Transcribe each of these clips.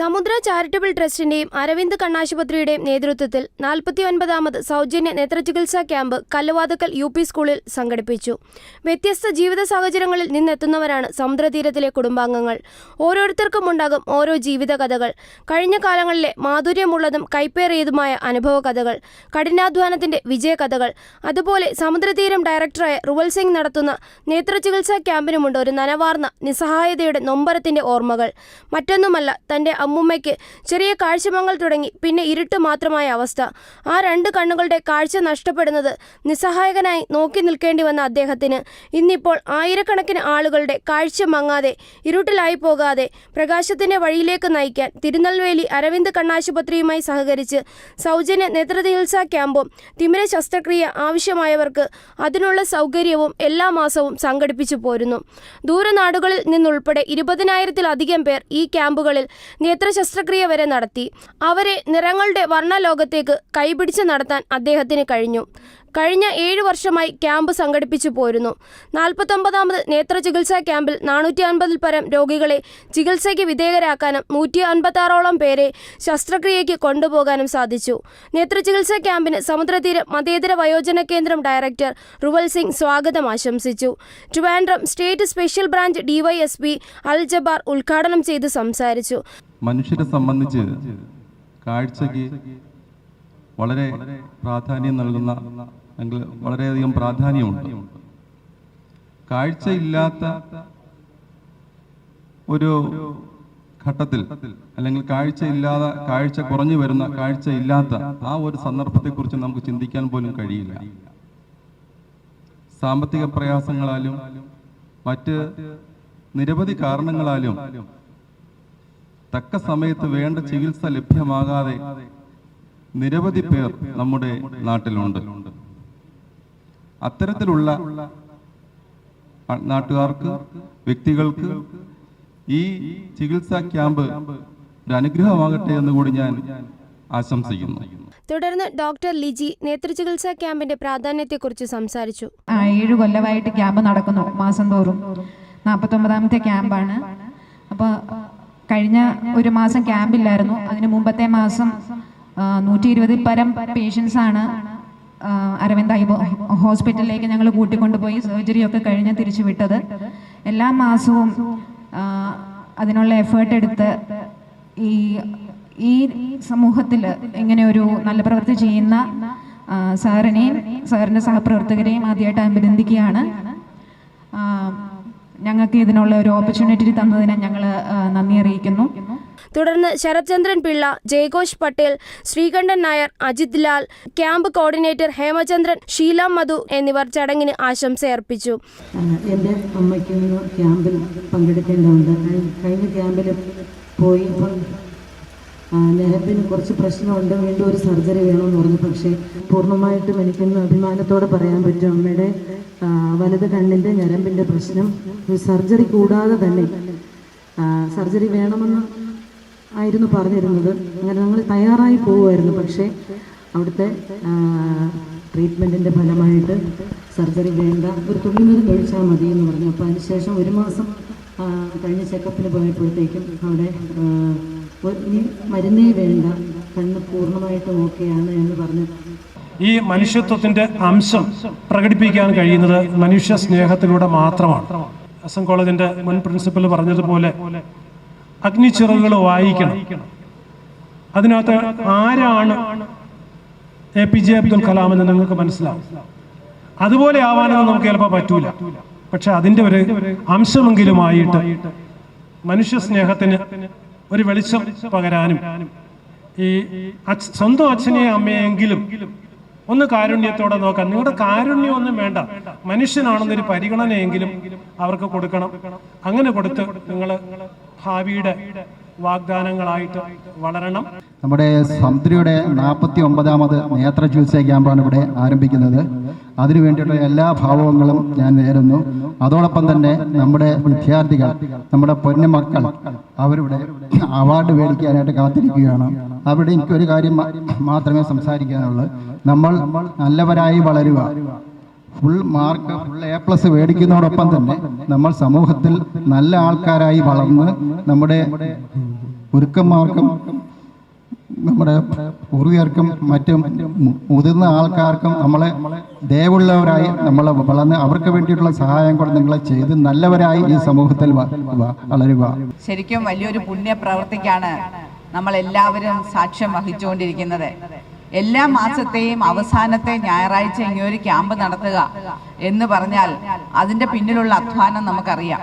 സമുദ്ര ചാരിറ്റബിൾ ട്രസ്റ്റിന്റെയും അരവിന്ദ് കണ്ണാശുപത്രിയുടെയും നേതൃത്വത്തിൽ 49ാമത് സൗജന്യ നേത്രചികിത്സാ ക്യാമ്പ് കല്ലുവാതുക്കൽ UP സ്കൂളിൽ സംഘടിപ്പിച്ചു. വ്യത്യസ്ത ജീവിത സാഹചര്യങ്ങളിൽ നിന്നെത്തുന്നവരാണ് സമുദ്രതീരത്തിലെ കുടുംബാംഗങ്ങൾ. ഓരോരുത്തർക്കും ഉണ്ടാകും ഓരോ ജീവിത കഥകൾ. കഴിഞ്ഞ കാലങ്ങളിലെ മാധുര്യമുള്ളതും കൈപ്പേറിയതുമായ അനുഭവ കഥകൾ, കഠിനാധ്വാനത്തിന്റെ വിജയകഥകൾ. അതുപോലെ സമുദ്രതീരം ഡയറക്ടറായ റുവൽ സിംഗ് നടത്തുന്ന നേത്രചികിത്സാ ക്യാമ്പിനുമുണ്ട് ഒരു നനവാർന്ന നിസ്സഹായതയുടെ നൊമ്പരത്തിന്റെ ഓർമ്മകൾ. മറ്റൊന്നുമല്ല, തന്റെ അമ്മുമ്മയ്ക്ക് ചെറിയ കാഴ്ചമങ്ങൽ തുടങ്ങി പിന്നെ ഇരുട്ട് മാത്രമായ അവസ്ഥ. ആ 2 കണ്ണുകളുടെ കാഴ്ച നഷ്ടപ്പെടുന്നത് നിസ്സഹായകനായി നോക്കി നിൽക്കേണ്ടി വന്ന അദ്ദേഹത്തിന് ഇന്നിപ്പോൾ ആയിരക്കണക്കിന് ആളുകളുടെ കാഴ്ച മങ്ങാതെ ഇരുട്ടിലായി പോകാതെ പ്രകാശത്തിന്റെ വഴിയിലേക്ക് നയിക്കാൻ തിരുനെൽവേലി അരവിന്ദ് കണ്ണാശുപത്രിയുമായി സഹകരിച്ച് സൗജന്യ നേത്രചികിത്സാ ക്യാമ്പും തിമിര ശസ്ത്രക്രിയ ആവശ്യമായവർക്ക് അതിനുള്ള സൗകര്യവും എല്ലാ മാസവും സംഘടിപ്പിച്ചു പോരുന്നു. ദൂരനാടുകളിൽ നിന്നുൾപ്പെടെ 20,000-ത്തിലധികം പേർ ഈ ക്യാമ്പുകളിൽ നേത്രശസ്ത്രക്രിയ വരെ നടത്തി. അവരെ നിറങ്ങളുടെ വർണ്ണലോകത്തേക്ക് കൈപിടിച്ച് നടത്താൻ അദ്ദേഹത്തിന് കഴിഞ്ഞു. കഴിഞ്ഞ 7 വർഷമായി ക്യാമ്പ് സംഘടിപ്പിച്ചു പോരുന്നു. 49ാമത് നേത്രചികിത്സാ ക്യാമ്പിൽ 450-ൽ പരം രോഗികളെ ചികിത്സയ്ക്ക് വിധേയരാക്കാനും 156ഓളം പേരെ ശസ്ത്രക്രിയയ്ക്ക് കൊണ്ടുപോകാനും സാധിച്ചു. നേത്രചികിത്സാ ക്യാമ്പിന് സമുദ്രതീരം മതേതര വയോജന കേന്ദ്രം ഡയറക്ടർ റുവൽ സിംഗ് സ്വാഗതം ആശംസിച്ചു. Trivandrum state special branch DYSP അൽ ജബാർ ഉദ്ഘാടനം ചെയ്ത് സംസാരിച്ചു. മനുഷ്യരെ സംബന്ധിച്ച് കാഴ്ചയ്ക്ക് വളരെ പ്രാധാന്യം നൽകുന്ന അല്ലെങ്കിൽ വളരെയധികം പ്രാധാന്യമുണ്ട്. കാഴ്ചയില്ലാത്ത ഒരു ഘട്ടത്തിൽ അല്ലെങ്കിൽ കാഴ്ച കുറഞ്ഞു വരുന്ന കാഴ്ചയില്ലാത്ത ആ ഒരു സന്ദർഭത്തെക്കുറിച്ച് നമുക്ക് ചിന്തിക്കാൻ പോലും കഴിയില്ല. സാമ്പത്തിക പ്രയാസങ്ങളാലും മറ്റ് നിരവധി കാരണങ്ങളാലും തക്ക സമയത്ത് വേണ്ട ചികിത്സ ലഭ്യമാകാതെ നിരവധി പേർ നമ്മുടെ നാട്ടിലുണ്ട്. അത്തരത്തിലുള്ള നാട്ടുകാർക്ക്, വ്യക്തികൾക്ക് ഈ ചികിത്സാ ക്യാമ്പ് ഒരു അനുഗ്രഹമാകട്ടെ എന്ന് കൂടി ഞാൻ ആശംസിക്കുന്നു. തുടർന്ന് ഡോക്ടർ ലിജി നേത്രചികിത്സാ ക്യാമ്പിന്റെ പ്രാധാന്യത്തെക്കുറിച്ച് സംസാരിച്ചു. 7 കൊല്ലമായിട്ട് ക്യാമ്പ് നടക്കുന്നു. മാസം തോറും 49ാമത്തെ ക്യാമ്പാണ്. അപ്പോൾ കഴിഞ്ഞ ഒരു മാസം ക്യാമ്പില്ലായിരുന്നു. അതിന് മുമ്പത്തെ മാസം 120-ൽ പരം പേഷ്യൻസാണ് അരവിന്ദ് ഐ ഹോസ്പിറ്റലിലേക്ക് ഞങ്ങൾ കൂട്ടിക്കൊണ്ടുപോയി സർജറിയൊക്കെ കഴിഞ്ഞ് തിരിച്ചു വിട്ടത്. എല്ലാ മാസവും അതിനുള്ള എഫേർട്ട് എടുത്ത് ഈ സമൂഹത്തിൽ ഇങ്ങനെ ഒരു നല്ല പ്രവൃത്തി ചെയ്യുന്ന സാറിനെയും സാറിൻ്റെ സഹപ്രവർത്തകരെയും ആദ്യമായിട്ട് അഭിനന്ദിക്കുകയാണ്. ഞങ്ങൾക്ക് ഇതിനുള്ള ഒരു ഓപ്പർച്യൂണിറ്റി തന്നതിന് ഞങ്ങൾ നന്ദി അറിയിക്കുന്നു. തുടർന്ന് ശരത്ചന്ദ്രൻ പിള്ള, ജയഘോഷ് പട്ടേൽ, ശ്രീകണ്ഠൻ നായർ, അജിത് ലാൽ, ക്യാമ്പ് കോർഡിനേറ്റർ ഹേമചന്ദ്രൻ, ഷീല മധു എന്നിവർ ചടങ്ങിന് ആശംസയർപ്പിച്ചു. എൻ്റെ അമ്മയ്ക്ക് ക്യാമ്പിൽ പങ്കെടുക്കേണ്ടതുണ്ട്. കഴിഞ്ഞ ക്യാമ്പിൽ പോയി നെഹബിന് കുറച്ച് പ്രശ്നമുണ്ട്, വീണ്ടും ഒരു സർജറി വേണമെന്ന് പറഞ്ഞു. പക്ഷേ പൂർണ്ണമായിട്ടും എനിക്കിന്ന് അഭിമാനത്തോടെ പറയാൻ പറ്റും, അമ്മയുടെ വലത് കണ്ണിൻ്റെ ഞരമ്പിൻ്റെ പ്രശ്നം സർജറി കൂടാതെ തന്നെ സർജറി വേണമെന്ന് ആയിരുന്നു പറഞ്ഞിരുന്നത്. അങ്ങനെ ഞങ്ങൾ തയ്യാറായി പോവുമായിരുന്നു. പക്ഷേ അവിടുത്തെ ട്രീറ്റ്മെൻറ്റിൻ്റെ ഫലമായിട്ട് സർജറി വേണ്ട, ഒരു തുള്ളിമരുന്ന് കഴിച്ചാൽ മതി എന്ന് പറഞ്ഞു. അപ്പോൾ അതിനുശേഷം 1 മാസം കഴിഞ്ഞ ചെക്കപ്പിന് പോയപ്പോഴത്തേക്കും അവിടെ ഇനി മരുന്നേ വേണ്ട, കണ്ണ് പൂർണ്ണമായിട്ടും ഓക്കെയാണ് എന്ന് പറഞ്ഞു. ഈ മനുഷ്യത്വത്തിന്റെ അംശം പ്രകടിപ്പിക്കാൻ കഴിയുന്നത് മനുഷ്യ സ്നേഹത്തിലൂടെ മാത്രമാണ്. SM കോളേജിന്റെ മുൻ പ്രിൻസിപ്പൽ പറഞ്ഞതുപോലെ അഗ്നിച്ചിറകുകൾ വായിക്കണം. അതിനകത്ത് ആരാണ് APJ അബ്ദുൽ കലാം എന്ന് നിങ്ങൾക്ക് മനസ്സിലാവും. അതുപോലെ ആവാനൊന്നും നമുക്ക് ചിലപ്പോൾ പറ്റൂല. പക്ഷെ അതിൻ്റെ ഒരു അംശമെങ്കിലുമായിട്ട് മനുഷ്യ സ്നേഹത്തിന് ഒരു വെളിച്ചം പകരാനും ഈ സ്വന്തം അച്ഛനെയും അമ്മയെങ്കിലും ഒന്ന് കാരുണ്യത്തോടെ നോക്കാം. നിങ്ങളുടെ കാരുണ്യം ഒന്നും വേണ്ട, മനുഷ്യനാണെന്നൊരു പരിഗണനയെങ്കിലും അവർക്ക് കൊടുക്കണം. അങ്ങനെ കൊടുത്ത് നിങ്ങൾ ഭാവിയുടെ വാഗ്ദാനങ്ങളായിട്ട് വളരണം. നമ്മുടെ സമുദ്രയുടെ 49ാമത് നേത്ര ചികിത്സാ ക്യാമ്പാണ് ഇവിടെ ആരംഭിക്കുന്നത്. അതിനു വേണ്ടിയിട്ടുള്ള എല്ലാ ഭാവങ്ങളും ഞാൻ നേരുന്നു. അതോടൊപ്പം തന്നെ നമ്മുടെ വിദ്യാർത്ഥികൾ, നമ്മുടെ പൊന്നുമക്കൾ, അവരുടെ അവാർഡ് മേടിക്കാനായിട്ട് കാത്തിരിക്കുകയാണ്. അവിടെ എനിക്കൊരു കാര്യം മാത്രമേ സംസാരിക്കാനുള്ളൂ. നമ്മൾ നല്ലവരായി വളരുക, ഫുൾ മാർക്ക്, ഫുൾ A+ മേടിക്കുന്നതോടൊപ്പം തന്നെ നമ്മൾ സമൂഹത്തിൽ നല്ല ആൾക്കാരായി വളർന്ന് നമ്മുടെ ഗുരുക്കന്മാർക്കും നമ്മുടെ പൂർവികർക്കും മറ്റും മുതിർന്ന ആൾക്കാർക്കും നമ്മളെ ദയവുള്ളവരായി നമ്മൾ വളർന്ന് അവർക്ക് വേണ്ടിയിട്ടുള്ള സഹായം കൂടെ നിങ്ങളെ ചെയ്ത് നല്ലവരായി ഈ സമൂഹത്തിൽ വളരുക. ശരിക്കും വലിയൊരു പുണ്യപ്രവൃത്തിക്കാണ് നമ്മളെല്ലാവരും സാക്ഷ്യം വഹിച്ചുകൊണ്ടിരിക്കുന്നത്. എല്ലാ മാസത്തെയും അവസാനത്തെ ഞായറാഴ്ച ഇങ്ങനൊരു ക്യാമ്പ് നടത്തുക എന്ന് പറഞ്ഞാൽ അതിൻ്റെ പിന്നിലുള്ള അധ്വാനം നമുക്കറിയാം.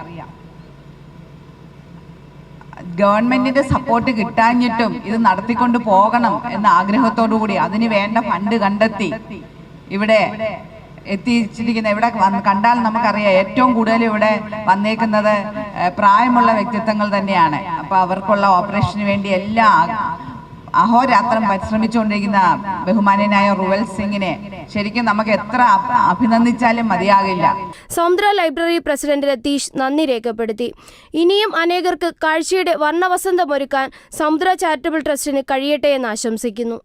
ഗവൺമെന്റിന്റെ സപ്പോർട്ട് കിട്ടാഞ്ഞിട്ടും ഇത് നടത്തിക്കൊണ്ട് പോകണം എന്ന ആഗ്രഹത്തോടു കൂടി അതിന് വേണ്ട ഫണ്ട് കണ്ടെത്തി ഇവിടെ എത്തിച്ചിരിക്കുന്ന, ഇവിടെ കണ്ടാൽ നമുക്കറിയാം ഏറ്റവും കൂടുതൽ ഇവിടെ വന്നേക്കുന്നത് പ്രായമുള്ള വ്യക്തിത്വങ്ങൾ തന്നെയാണ്. അപ്പൊ അവർക്കുള്ള ഓപ്പറേഷന് വേണ്ടി എല്ലാം അഹോരാത്രം പരിശ്രമിച്ചുകൊണ്ടിരിക്കുന്ന ബഹുമാന്യനായ റുവൽ സിംഗിനെ ശരിക്കും നമുക്ക് എത്ര അഭിനന്ദിച്ചാലും മതിയാകില്ല. സമുദ്ര ലൈബ്രറി പ്രസിഡന്റ് രതീഷ് നന്ദി രേഖപ്പെടുത്തി. ഇനിയും അനേകർക്ക് കാഴ്ചയുടെ വർണ്ണവസന്തമൊരുക്കാൻ സമുദ്ര ചാരിറ്റബിൾ ട്രസ്റ്റിന് കഴിയട്ടെ എന്ന് ആശംസിക്കുന്നു.